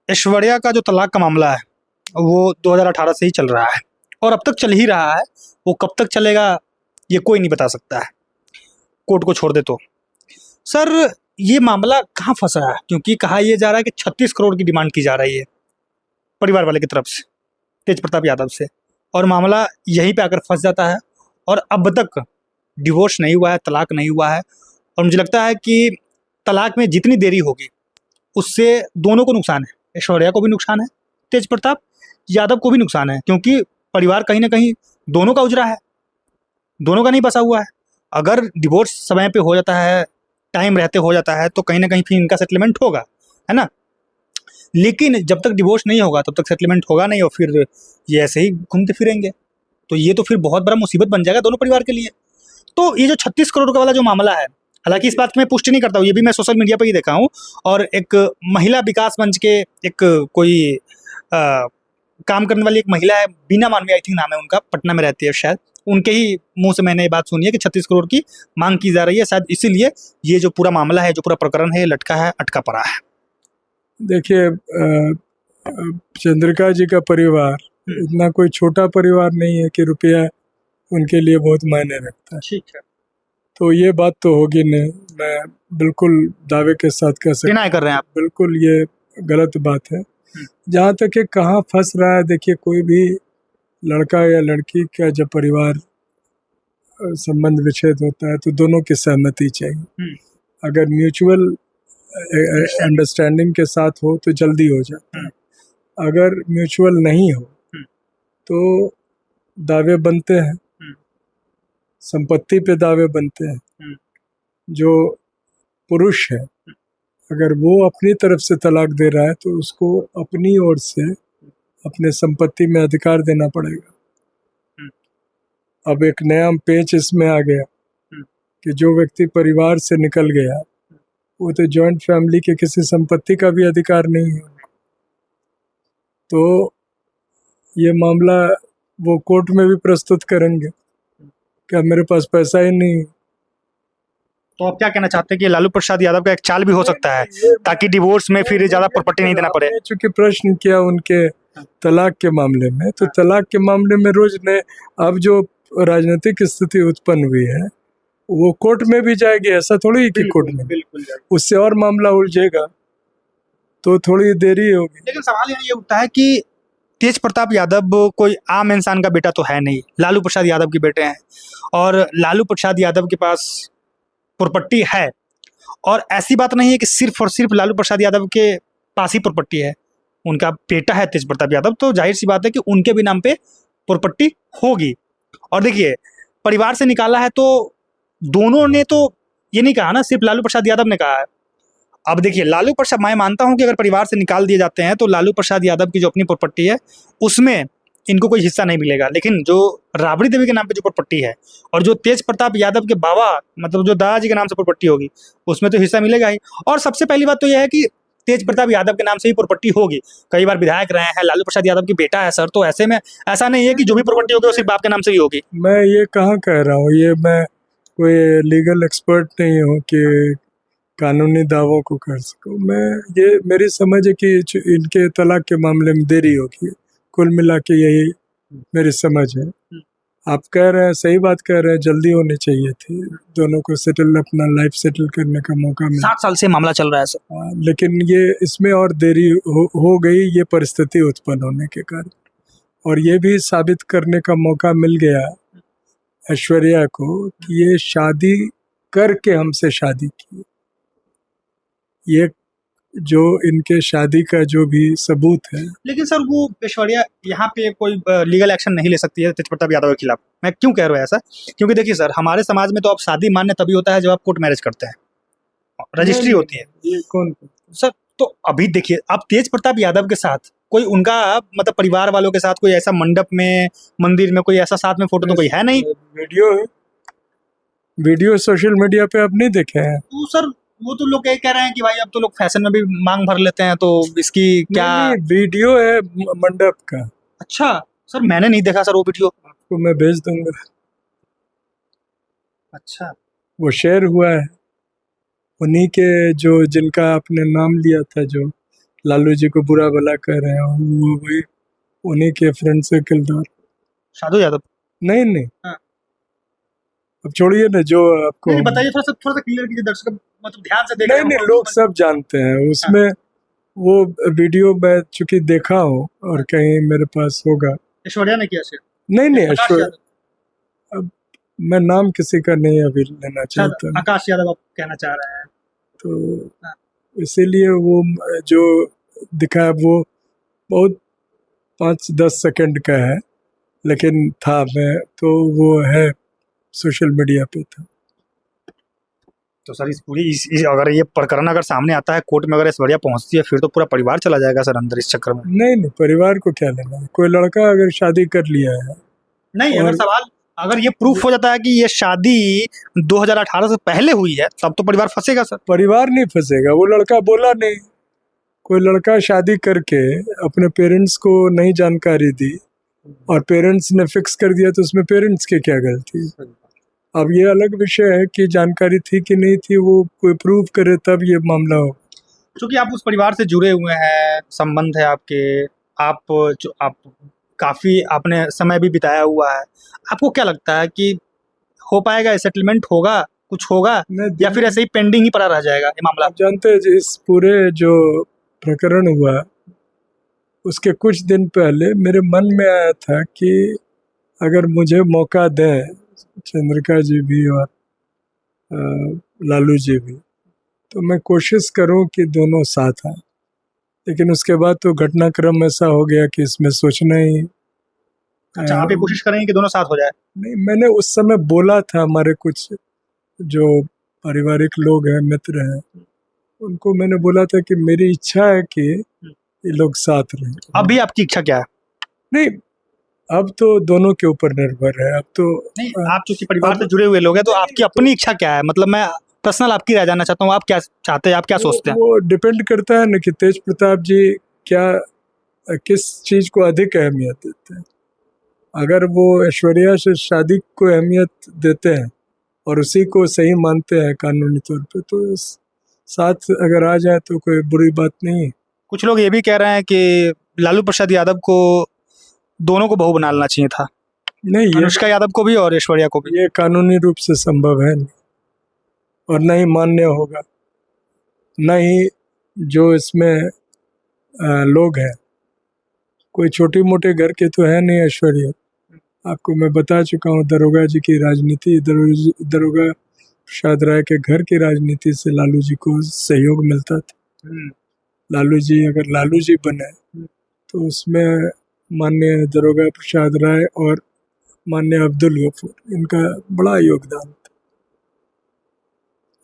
ऐश्वर्या का जो तलाक का मामला है वो 2018 से ही चल रहा है और अब तक चल ही रहा है। वो कब तक चलेगा ये कोई नहीं बता सकता है, कोर्ट को छोड़ दे तो। सर ये मामला कहाँ फंस रहा है, क्योंकि कहा यह जा रहा है कि 36 करोड़ की डिमांड की जा रही है परिवार वाले की तरफ से, तेज प्रताप यादव से, और मामला यहीं पे आकर फंस जाता है और अब तक डिवोर्स नहीं हुआ है, तलाक नहीं हुआ है। और मुझे लगता है कि तलाक में जितनी देरी होगी उससे दोनों को नुकसान है, ऐश्वर्या को भी नुकसान है, तेज प्रताप यादव को भी नुकसान है, क्योंकि परिवार कहीं ना कहीं दोनों का उजरा है, दोनों का नहीं बसा हुआ है। अगर डिवोर्स समय पे हो जाता है, टाइम रहते हो जाता है, तो कहीं ना कहीं फिर इनका सेटलमेंट होगा, है ना। लेकिन जब तक डिवोर्स नहीं होगा तब तक सेटलमेंट होगा नहीं और फिर ये ऐसे ही घूमते फिरेंगे, तो ये तो फिर बहुत बड़ा मुसीबत बन जाएगा दोनों परिवार के लिए। तो ये जो 36 करोड़ का वाला जो मामला है, हालांकि इस बात की मैं पुष्टि नहीं करता हूँ, ये भी मैं सोशल मीडिया पर ही देखा हूँ। और एक महिला विकास मंच के एक कोई काम करने वाली एक महिला है, बीना मानवी आई थिंक नाम है उनका, पटना में रहती है शायद, उनके ही मुंह से मैंने ये बात सुनी है कि 36 करोड़ की मांग की जा रही है, शायद इसीलिए ये जो पूरा मामला है, जो पूरा प्रकरण है, ये लटका है, अटका पड़ा है। देखिए, चंद्रिका जी का परिवार इतना कोई छोटा परिवार नहीं है कि रुपया उनके लिए बहुत मायने रखता है। ठीक है, तो ये बात तो होगी नहीं, मैं बिल्कुल दावे के साथ कह सकता डिनाई कर रहे हैं आप। बिल्कुल ये गलत बात है। जहाँ तक कि कहाँ फंस रहा है, देखिए कोई भी लड़का या लड़की का जब परिवार संबंध विच्छेद होता है तो दोनों की सहमति चाहिए। अगर म्यूचुअल अंडरस्टैंडिंग के साथ हो तो जल्दी हो जाता है, अगर म्यूचुअल नहीं हो तो दावे बनते हैं, संपत्ति पे दावे बनते हैं। जो पुरुष है अगर वो अपनी तरफ से तलाक दे रहा है तो उसको अपनी ओर से अपने संपत्ति में अधिकार देना पड़ेगा। अब एक नया पेच इसमें आ गया कि जो व्यक्ति परिवार से निकल गया वो तो जॉइंट फैमिली के किसी संपत्ति का भी अधिकार नहीं है। तो ये मामला वो कोर्ट में भी प्रस्तुत करेंगे, क्या मेरे पास पैसा ही नहीं। तो आप क्या कहना चाहते हैं कि लालू प्रसाद यादव का एक चाल भी हो सकता है ताकि डिवोर्स में फिर ज्यादा प्रॉपर्टी नहीं देना पड़े? चूंकि प्रश्न किया उनके तलाक के मामले में, तो तलाक के मामले में रोज ने अब जो राजनीतिक स्थिति उत्पन्न हुई है वो कोर्ट में भी जाएगी, ऐसा थोड़ी है कि कोर्ट में बिल्कुल उससे और मामला उलझेगा तो थोड़ी देरी होगी। लेकिन सवाल यहाँ ये उठता है कि तेज प्रताप यादव कोई आम इंसान का बेटा तो है नहीं, लालू प्रसाद यादव के बेटे हैं, और लालू प्रसाद यादव के पास प्रॉपर्टी है। और ऐसी बात नहीं है कि सिर्फ और सिर्फ लालू प्रसाद यादव के पास ही प्रॉपर्टी है, उनका बेटा है तेज प्रताप यादव, तो जाहिर सी बात है कि उनके भी नाम पे प्रॉपर्टी होगी। और देखिए, परिवार से निकाला है तो दोनों ने तो ये नहीं कहा ना, सिर्फ लालू प्रसाद यादव ने कहा है। अब देखिए, लालू प्रसाद, मैं मानता हूं कि अगर परिवार से निकाल दिए जाते हैं तो लालू प्रसाद यादव की जो अपनी प्रॉपर्टी है उसमें इनको कोई हिस्सा नहीं मिलेगा, लेकिन जो राबड़ी देवी के नाम पे जो प्रॉपर्टी है और जो तेज प्रताप यादव के बाबा, मतलब जो दादाजी के नाम से प्रॉपर्टी होगी, उसमें तो हिस्सा मिलेगा ही। और सबसे पहली बात तो यह है कि तेज प्रताप यादव के नाम से ही प्रॉपर्टी होगी, कई बार विधायक रहे हैं, लालू प्रसाद यादव की बेटा है सर, तो ऐसे में ऐसा नहीं है कि जो भी प्रॉपर्टी होगी वो सिर्फ बाप के नाम से ही होगी। मैं ये कहाँ कह रहा हूँ, ये मैं कोई लीगल एक्सपर्ट नहीं हूँ कि कानूनी दावों को कर सकूं। मैं ये मेरी समझ है कि इनके तलाक के मामले में देरी होगी, कुल मिला के यही मेरी समझ है। आप कह रहे हैं, सही बात कह रहे हैं, जल्दी होनी चाहिए थी, दोनों को सेटल, अपना लाइफ सेटल करने का मौका मिला। 7 साल से मामला चल रहा है सर। लेकिन ये इसमें और देरी हो गई, ये परिस्थिति उत्पन्न होने के कारण। और ये भी साबित करने का मौका मिल गया ऐश्वर्या को कि ये शादी करके हमसे शादी की। ये जो इनके शादी का जो भी सबूत है। लेकिन सर वो ऐश्वर्या यहाँ पे कोई लीगल एक्शन नहीं ले सकती है तेज प्रताप यादव के खिलाफ। मैं क्यों कह रहा हूँ ऐसा, क्योंकि देखिए सर, हमारे समाज में तो अब शादी मान्य तभी होता है जब आप कोर्ट मैरिज करते हैं, रजिस्ट्री होती है। ये कौन सर, तो अभी देखिए, अब तेज प्रताप यादव के साथ कोई उनका मतलब परिवार वालों के साथ कोई ऐसा मंडप में, मंदिर में कोई ऐसा साथ में फोटो तो कोई है नहीं। वीडियो है, वीडियो सोशल मीडिया पे आप नहीं देखे हैं? तो सर वो तो लोग कह रहे हैं कि भाई अब तो लोग फैशन में भी मांग भर लेते हैं, तो इसकी क्या? नहीं, वीडियो है मंडप का। अच्छा सर, मैंने नहीं देखा सर वो वीडियो, आपको मैं भेज दूंगा। अच्छा, वो शेयर हुआ है उन्हीं के, जो जिनका आपने नाम लिया था, जो लालू जी को बुरा भला कर रहे हैं, और वो वही उन्हीं के फ्रेंड सर्कल द्वारा। साधु यादव। नहीं नहीं, हाँ। अब छोड़िए ना, जो आपको नहीं बताइए, थोड़ा सा क्लियर कीजिए, दर्शक मतलब ध्यान से देख रहे नहीं हैं नहीं, लोग सब जानते हैं उसमें। वो वीडियो मैं चूंकि देखा हूँ और कहीं मेरे पास होगा। ऐश्वर्या ने किया शेयर। नहीं नहीं, आकाश ऐश्वर्या, यादव। अब मैं नाम किसी का नहीं अभी लेना शायद चाहता हूँ, आकाश यादव आप कहना चाह रहे हैं। तो हाँ। इसीलिए वो जो दिखा है वो बहुत 5-10 सेकंड का है, लेकिन था मैं तो वो है सोशल मीडिया पे था। तो सर इस पूरी अगर ये प्रकरण अगर सामने आता है कोर्ट में, अगर ऐश्वर्या पहुंचती है, फिर तो पूरा परिवार चला जाएगा सर अंदर इस चक्कर में। नहीं नहीं, परिवार को क्या लेना है, कोई लड़का अगर शादी कर लिया है नहीं, अगर और सवाल, अगर ये प्रूफ हो जाता है कि ये शादी 2018 से पहले हुई है, तब तो परिवार फंसेगा सर। परिवार नहीं फंसेगा, वो लड़का बोला नहीं। कोई लड़का शादी करके अपने पेरेंट्स को नहीं जानकारी दी और पेरेंट्स ने फिक्स कर दिया, तो उसमें पेरेंट्स की क्या गलती है? अब ये अलग विषय है कि जानकारी थी कि नहीं थी, वो कोई प्रूव करे तब ये मामला हो। क्योंकि आप उस परिवार से जुड़े हुए हैं, संबंध है आपके, आप काफी आपने समय भी बिताया हुआ है, आपको क्या लगता है कि हो पाएगा, सेटलमेंट होगा, कुछ होगा, या फिर ऐसे ही पेंडिंग ही पड़ा रह जाएगा ये मामला? आप जानते हैं इस पूरे जो प्रकरण हुआ उसके कुछ दिन पहले मेरे मन में आया था कि अगर मुझे मौका दें चंद्रिका जी भी और लालू जी भी, तो मैं कोशिश करूं कि दोनों साथ आए। लेकिन उसके बाद तो घटनाक्रम ऐसा हो गया कि इसमें सोचना ही। अच्छा, आप ये कोशिश करेंगे कि दोनों साथ हो जाए? नहीं, मैंने उस समय बोला था, हमारे कुछ जो पारिवारिक लोग हैं, मित्र हैं, उनको मैंने बोला था कि मेरी इच्छा है कि ये लोग साथ रहें। अभी आपकी इच्छा क्या है? नहीं, अब तो दोनों के ऊपर निर्भर है। अब तो नहीं, आप चूंकि परिवार से जुड़े हुए लोग हैं, तो आपकी अपनी इच्छा क्या है? मतलब मैं पर्सनल आपकी राय जानना चाहता हूँ, आप क्या चाहते हैं, आप क्या सोचते हैं? वो डिपेंड करता है ना कि तेज प्रताप जी क्या किस चीज को अधिक अहमियत देते हैं। अगर वो ऐश्वर्या से शादी को अहमियत देते हैं और उसी को सही मानते हैं कानूनी तौर पे, तो साथ अगर आ जाए तो कोई बुरी बात नहीं है। कुछ लोग ये भी कह रहे हैं कि लालू प्रसाद यादव को दोनों को बहू बना लेना चाहिए था, नहीं, अनुष्का यादव को भी और ऐश्वर्या को भी। ये कानूनी रूप से संभव है नहीं, और न ही मान्य होगा, न ही जो इसमें लोग हैं, कोई छोटी मोटे घर के तो है नहीं ऐश्वर्या। आपको मैं बता चुका हूँ, दरोगा जी की राजनीति, दरोगा प्रसाद राय के घर की राजनीति से लालू जी को सहयोग मिलता था। लालू जी अगर लालू जी बने तो उसमें माननीय दरोगा प्रसाद राय और माननीय अब्दुल गफूर, इनका बड़ा योगदान था।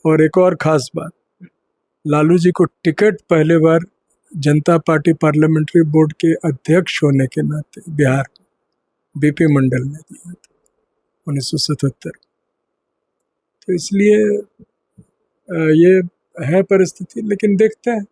और एक और खास बात, लालू जी को टिकट पहले बार जनता पार्टी पार्लियामेंट्री बोर्ड के अध्यक्ष होने के नाते बिहार बीपी मंडल ने दिया था 1977। तो इसलिए ये है परिस्थिति, लेकिन देखते हैं।